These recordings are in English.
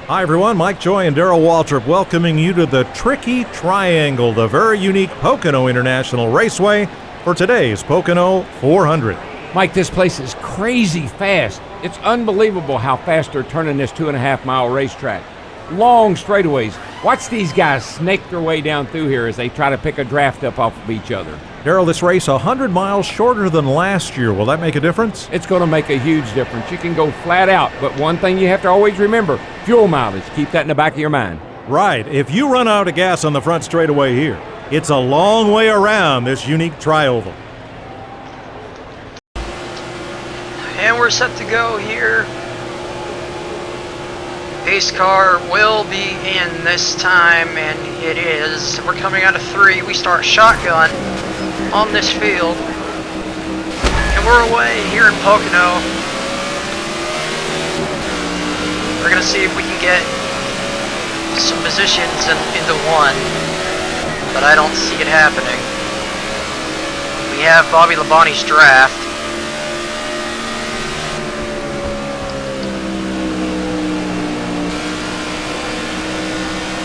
Hi everyone, Mike Joy and Darrell Waltrip welcoming you to the Tricky Triangle, the very unique Pocono International Raceway for today's Pocono 400. Mike, this place is crazy fast. It's unbelievable how fast they're turning this 2.5-mile racetrack. Long straightaways. Watch these guys snake their way down through here as they try to pick a draft up off of each other. Darrell, this race 100 miles shorter than last year. Will that make a difference? It's going to make a huge difference. You can go flat out, but one thing you have to always remember, fuel mileage. Keep that in the back of your mind. Right. If you run out of gas on the front straightaway here, it's a long way around this unique tri-oval. And we're set to go here. Pace car will be in this time, and it is. We're coming out of 3. We start shotgun on this field, and we're away here in Pocono. We're gonna see if we can get some positions into 1, but I don't see it happening. We have Bobby Labonte's draft.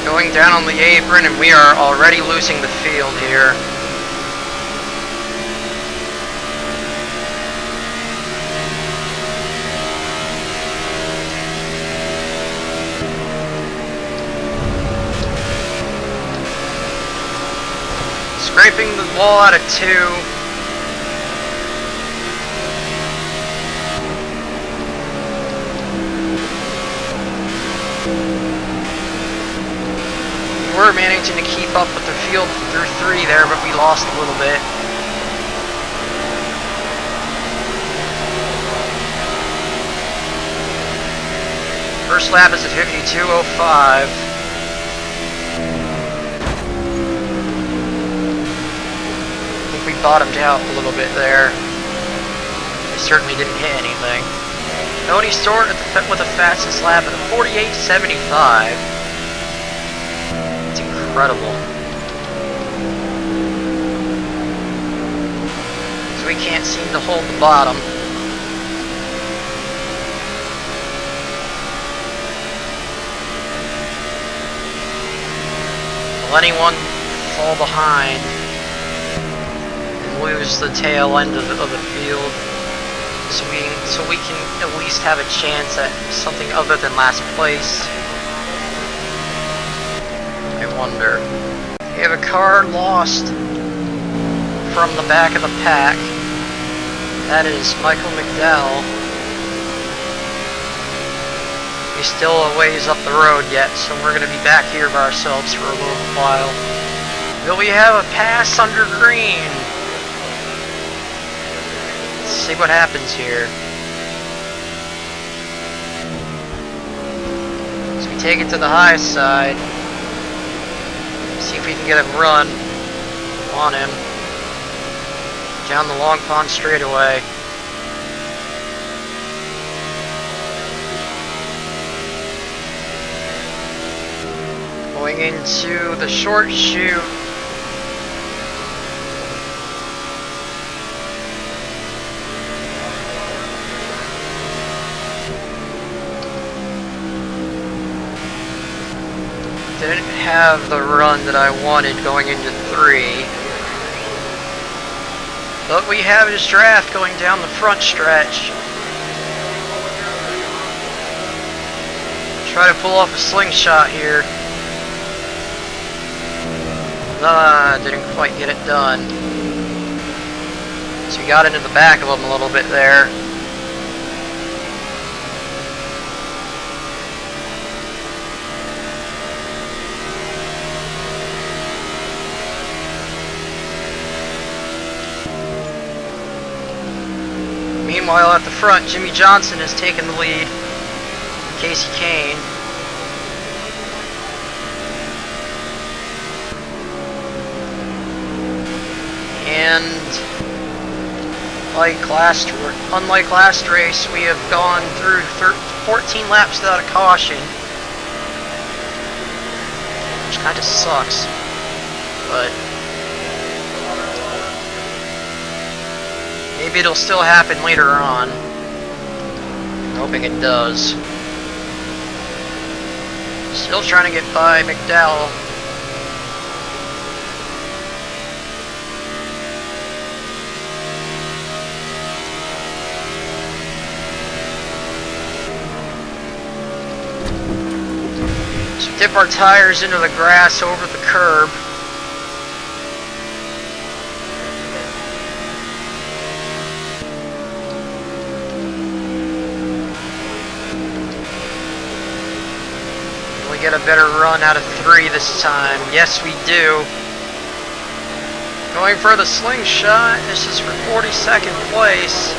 Going down on the apron, and we are already losing the field here. Scraping the wall out of 2. We're managing to keep up with the field through 3 there, but we lost a little bit. First lap is at 52:05. I think we bottomed out a little bit there. We certainly didn't hit anything. Tony Stewart with the fastest lap at a 48:75. Incredible. So we can't seem to hold the bottom. Let anyone fall behind and lose the tail end of the field, so we can at least have a chance at something other than last place. I wonder. We have a car lost from the back of the pack. That is Michael McDowell. He's still a ways up the road yet, so we're going to be back here by ourselves for a little while. Will we have a pass under green? Let's see what happens here. So we take it to the high side. See if we can get a run on him down the Long Pond straightaway. Going into the short chute. Didn't have the run that I wanted going into 3. But we have his draft going down the front stretch. Try to pull off a slingshot here. Didn't quite get it done. So we got into the back of him a little bit there. Meanwhile, at the front, Jimmy Johnson has taken the lead. Casey Kane. And unlike last race, we have gone through 14 laps without a caution, which kind of sucks, but maybe it'll still happen later on. I'm hoping it does. Still trying to get by McDowell. So dip our tires into the grass over the curb. Get a better run out of 3 this time. Yes, we do. Going for the slingshot. This is for 42nd place.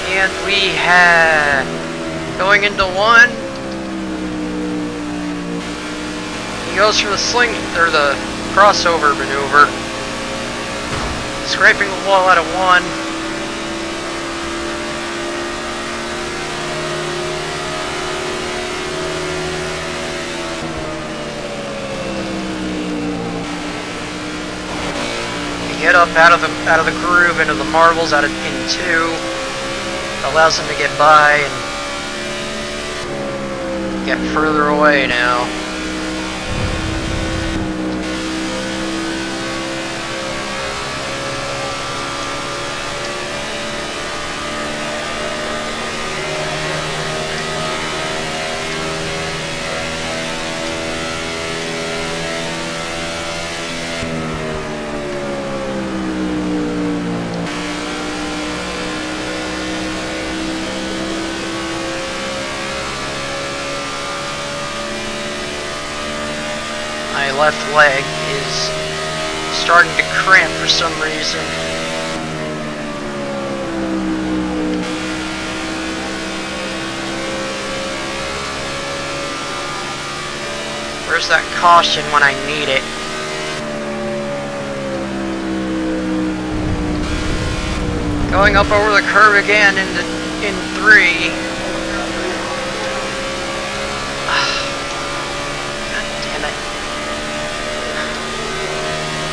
And we have going into 1. He goes for the the crossover maneuver. Scraping the wall out of 1. Get up out of the groove into the marbles in 2. Allows him to get by and get further away now. My left leg is starting to cramp for some reason. Where's that caution when I need it? Going up over the curb again in 3.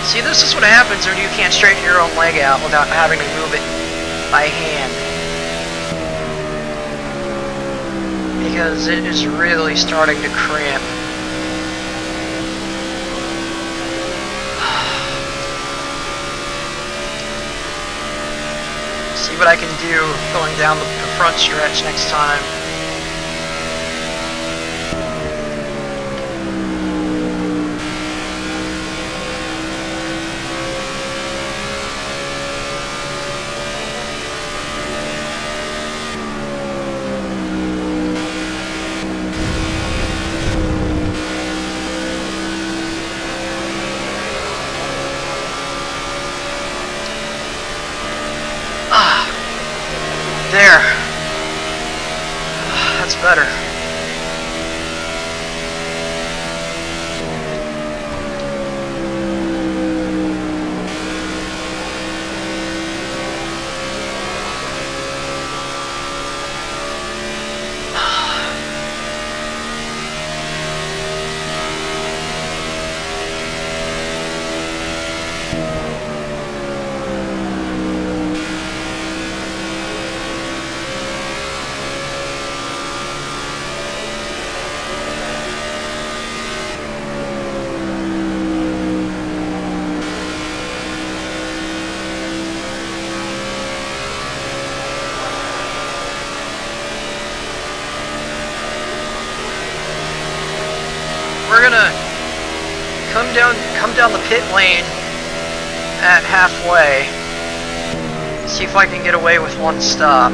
See, this is what happens when you can't straighten your own leg out without having to move it by hand. Because it is really starting to cramp. See what I can do going down the front stretch next time. There. That's better. We're gonna come down the pit lane at halfway. See if I can get away with 1 stop.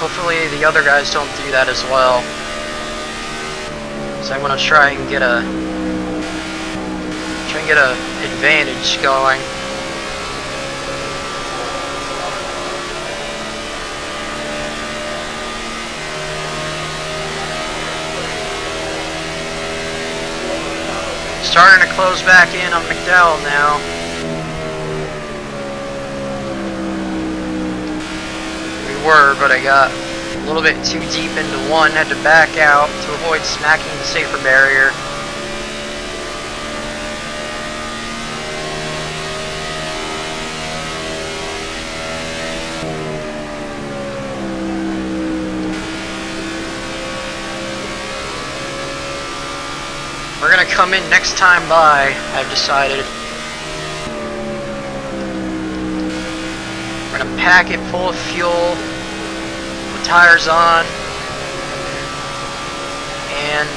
Hopefully the other guys don't do that as well. So I'm gonna try and get a advantage going. Starting to close back in on McDowell now. were, but I got a little bit too deep into one, had to back out to avoid smacking the safer barrier. We're gonna come in next time by, I've decided. We're gonna pack it full of fuel, put tires on, and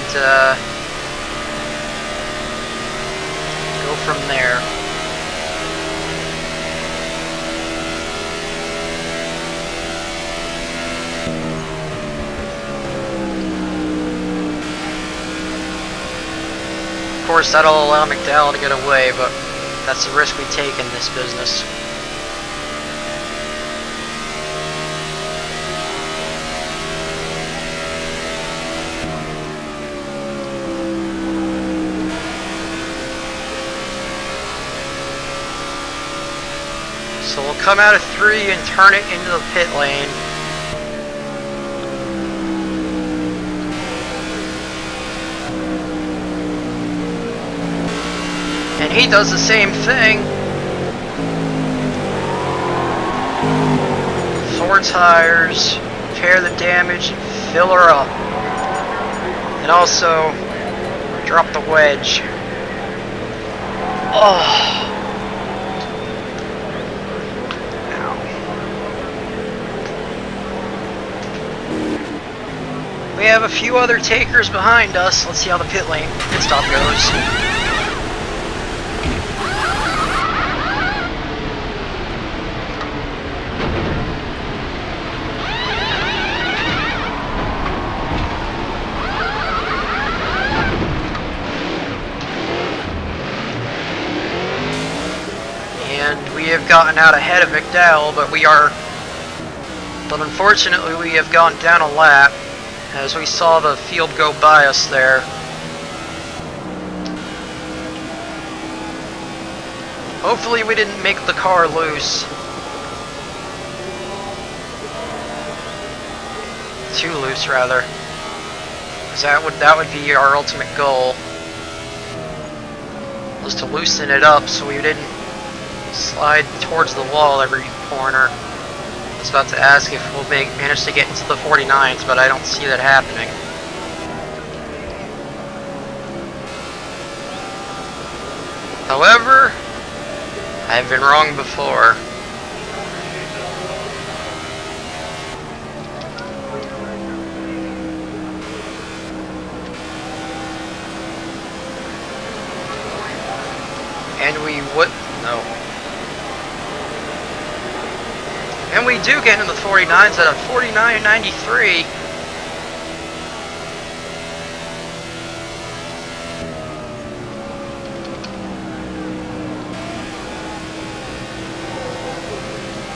go from there. Of course, that'll allow McDowell to get away, but that's the risk we take in this business. So we'll come out of 3 and turn it into the pit lane. And he does the same thing. 4 tires, repair the damage, and fill her up. And also, drop the wedge. Oh. We have a few other takers behind us. Let's see how the pit lane pit stop goes. And we have gotten out ahead of McDowell, but unfortunately we have gone down a lap as we saw the field go by us there. Hopefully we didn't make the car loose. Too loose, rather. Because that would be our ultimate goal. Was to loosen it up so we didn't slide towards the wall every corner. I was about to ask if we'll manage to get into the 49s, but I don't see that happening. However, I've been wrong before. And we would... no. And we do get in the 49s at a 49.93.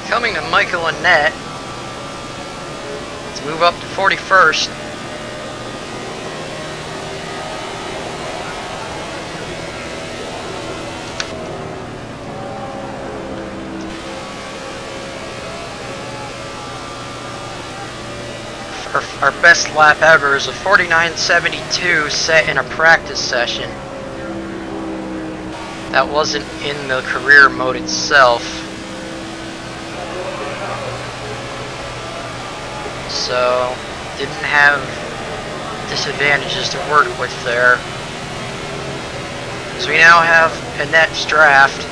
Coming to Michael and Net. Let's move up to 41st. Our best lap ever is a 49.72 set in a practice session. That wasn't in the career mode itself. So, didn't have disadvantages to work with there. So we now have Annette's draft.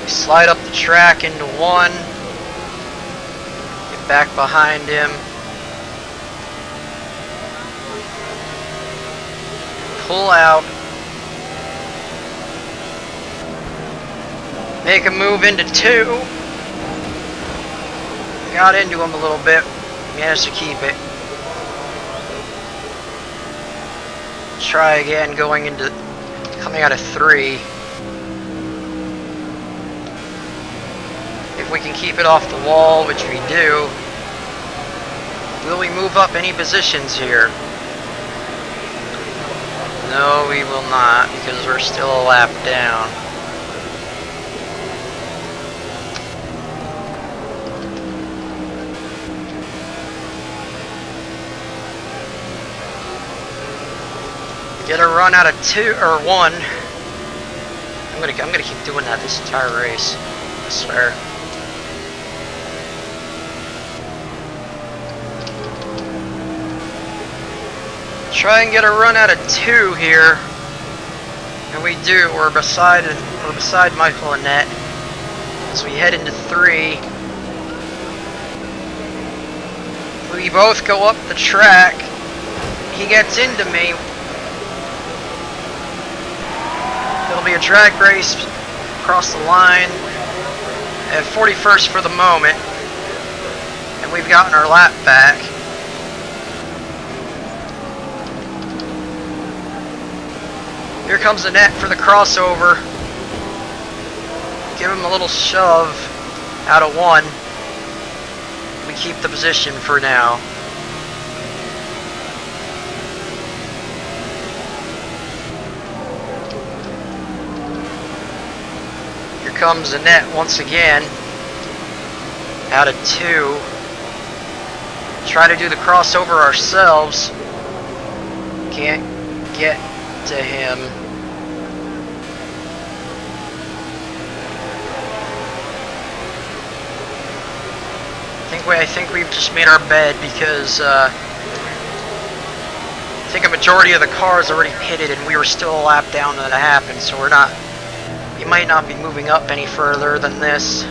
Slide up the track into 1, get back behind him, pull out, make a move into 2, got into him a little bit, managed to keep it. Try again coming out of 3. If we can keep it off the wall, which we do, will we move up any positions here? No, we will not, because we're still a lap down. Get a run out of 2 or 1. I'm gonna keep doing that this entire race. I swear. Try and get a run out of 2 here. And we do. We're beside Michael and Annette as we head into 3. We both go up the track. He gets into me. It'll be a drag race across the line at 41st for the moment. And we've gotten our lap back. Here comes Annette for the crossover. Give him a little shove out of 1. We keep the position for now. Here comes Annette once again. Out of 2. Try to do the crossover ourselves. Can't get to him. I think we've just made our bed because I think a majority of the cars already pitted and we were still a lap down when that happened, so we might not be moving up any further than this.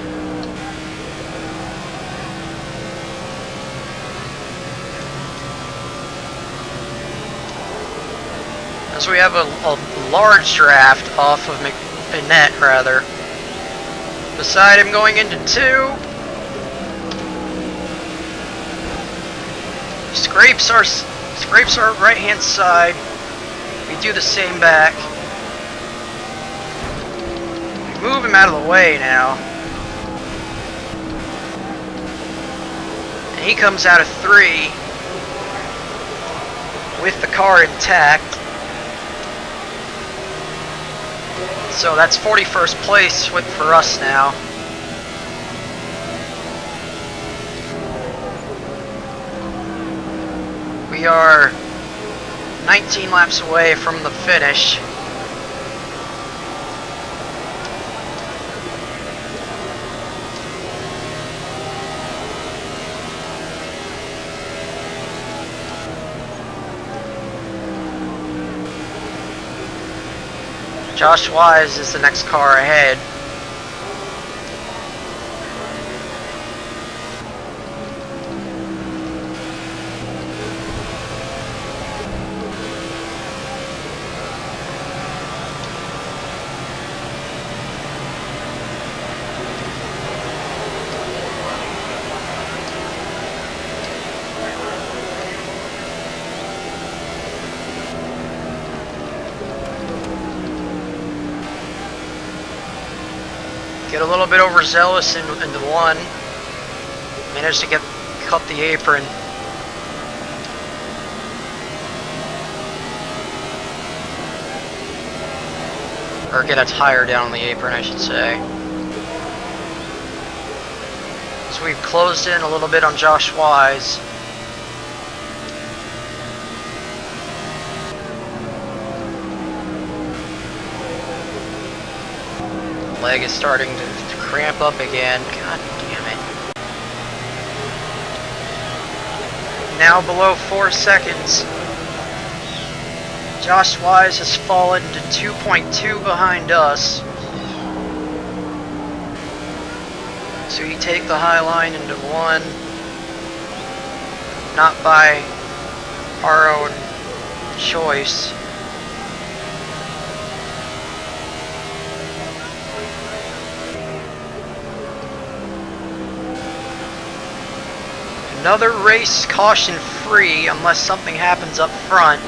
As we have a large draft off of Annette, rather. Beside him going into 2. Scrapes our right hand side. We do the same back. We move him out of the way now. And he comes out of 3 with the car intact. So that's 41st place for us now. We are 19 laps away from the finish. Josh Wise is the next car ahead. Get a little bit overzealous in the 1. Managed to cut the apron. Or get a tire down on the apron, I should say. So we've closed in a little bit on Josh Wise. Leg is starting to cramp up again. God damn it. Now below 4 seconds. Josh Wise has fallen to 2.2 behind us. So you take the high line into 1. Not by our own choice. Another race caution free unless something happens up front.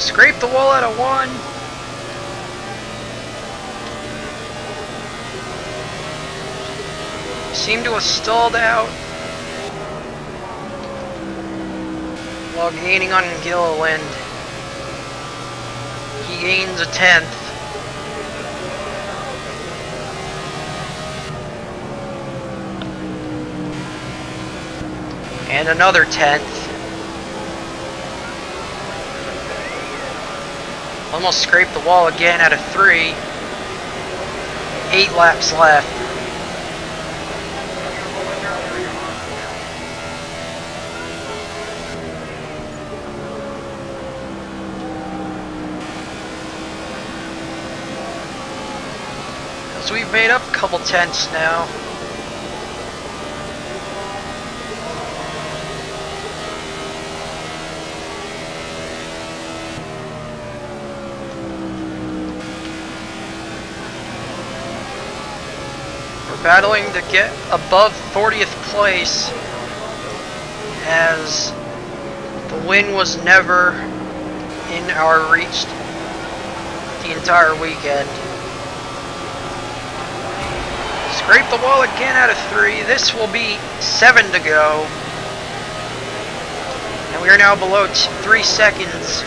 Scrape the wall out of 1. Seem to have stalled out while gaining on Gilliland. He gains a 10th. And another 10th. Almost scraped the wall again out of 3. 8 laps left. So we've made up a couple tenths now. We're battling to get above 40th place, as the win was never in our reach the entire weekend. Scrape the wall again out of 3. This will be 7 to go. And we are now below 3 seconds,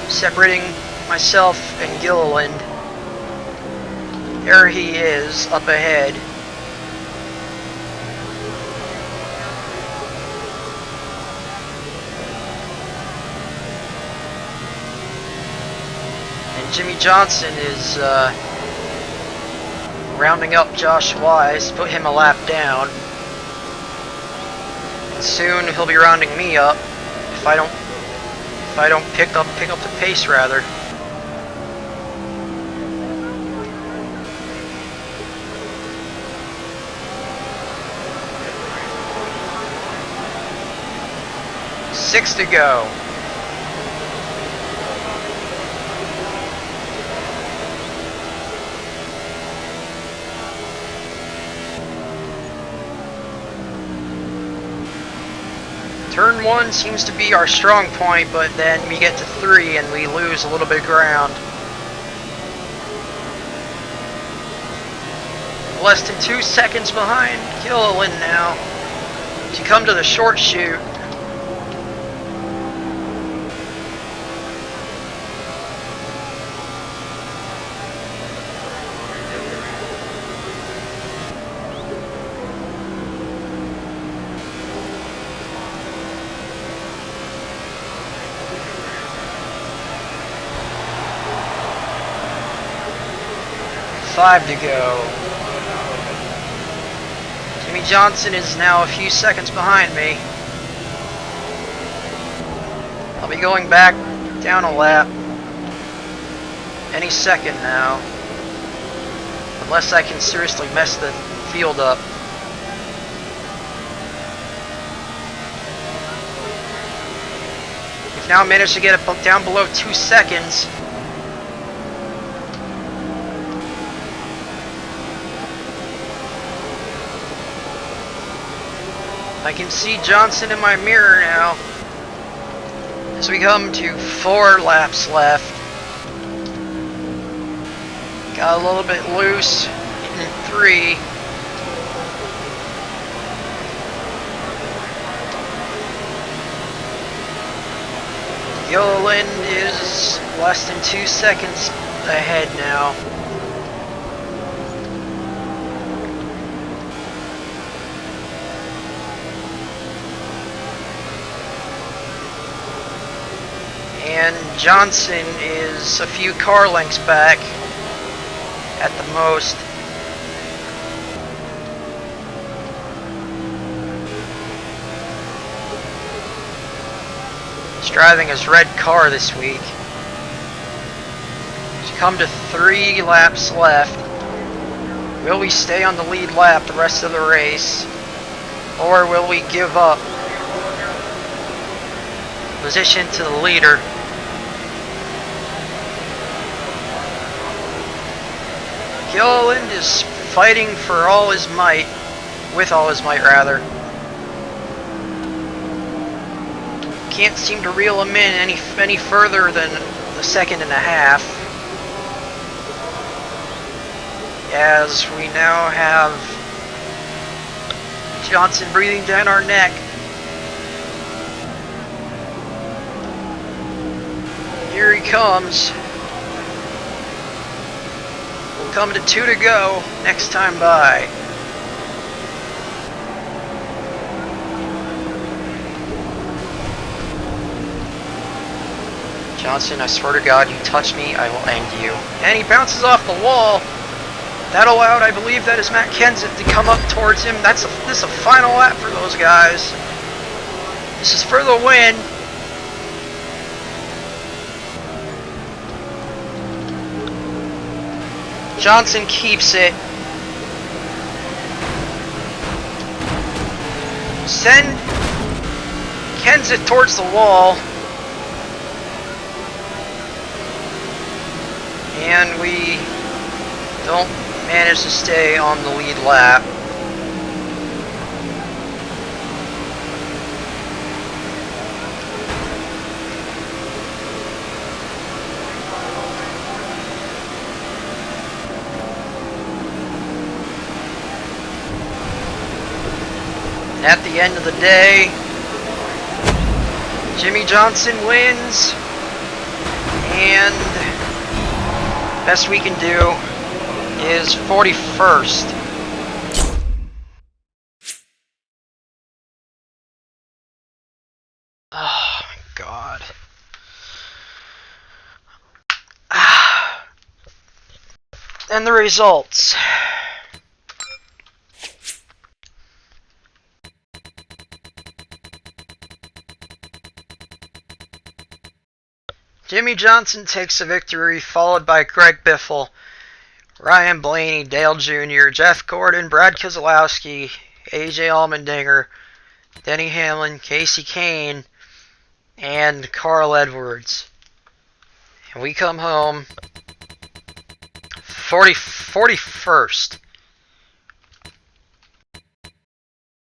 separating myself and Gilliland. There he is, up ahead. And Jimmy Johnson is rounding up Josh Wise, put him a lap down. And soon he'll be rounding me up if I don't pick up the pace rather. Six to go. Turn 1 seems to be our strong point, but then we get to 3 and we lose a little bit of ground. Less than 2 seconds behind Gilliland now to come to the short chute. Five to go. Jimmy Johnson is now a few seconds behind me. I'll be going back down a lap any second now, unless I can seriously mess the field up. We've now managed to get it down below 2 seconds. I can see Johnson in my mirror now as we come to 4 laps left. Got a little bit loose in 3. Gilliland is less than 2 seconds ahead now. And Johnson is a few car lengths back at the most. He's driving his red car this week. He's come to 3 laps left. Will we stay on the lead lap the rest of the race, or will we give up position to the leader? Gilliland is fighting for all his might, with all his might rather. can't seem to reel him in any further than a second and a half. As we now have Johnson breathing down our neck. Here he comes. We'll come to 2 to go next time by. Johnson, I swear to God, you touch me, I will end you. And he bounces off the wall. That allowed, I believe, that is Matt Kenseth to come up towards him. This is a final lap for those guys. This is for the win. Johnson keeps it. Send Kenseth towards the wall. And we don't manage to stay on the lead lap. At the end of the day, Jimmy Johnson wins, and best we can do is 41st. Oh my God. And the results. Jimmy Johnson takes the victory, followed by Greg Biffle, Ryan Blaney, Dale Jr., Jeff Gordon, Brad Keselowski, AJ Allmendinger, Denny Hamlin, Casey Kane, and Carl Edwards. And we come home 41st.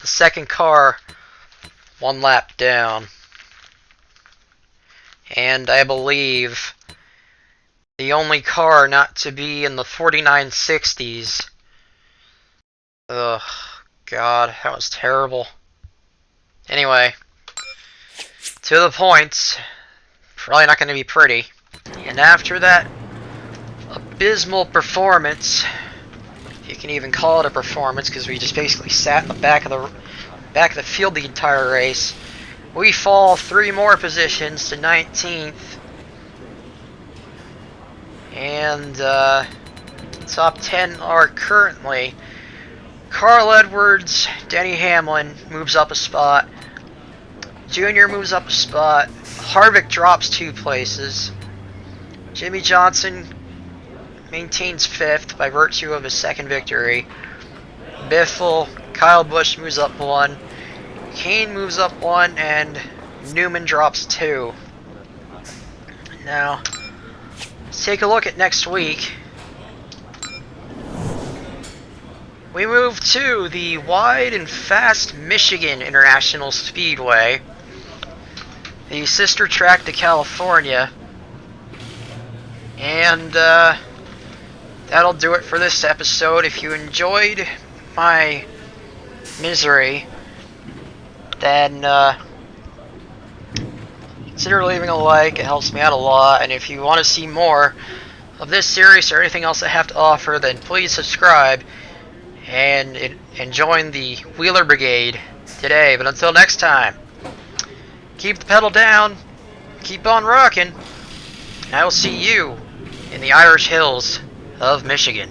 The second car, 1 lap down. And I believe the only car not to be in the 4960s. Ugh, God, that was terrible. Anyway, to the points. Probably not going to be pretty. And after that abysmal performance, if you can even call it a performance, because we just basically sat in the back of the field the entire race, we fall 3 more positions to 19th. And top 10 are currently Carl Edwards, Denny Hamlin moves up a spot, Junior moves up a spot, Harvick drops 2 places, Jimmy Johnson maintains 5th by virtue of his second victory, Biffle, Kyle Busch moves up 1, Kane moves up 1, and Newman drops 2. Now, let's take a look at next week. We move to the wide and fast Michigan International Speedway, the sister track to California. And that'll do it for this episode. If you enjoyed my misery, then consider leaving a like. It helps me out a lot. And if you want to see more of this series or anything else I have to offer, then please subscribe and join the Wheeler Brigade today. But until next time, keep the pedal down, keep on rocking, and I will see you in the Irish Hills of Michigan.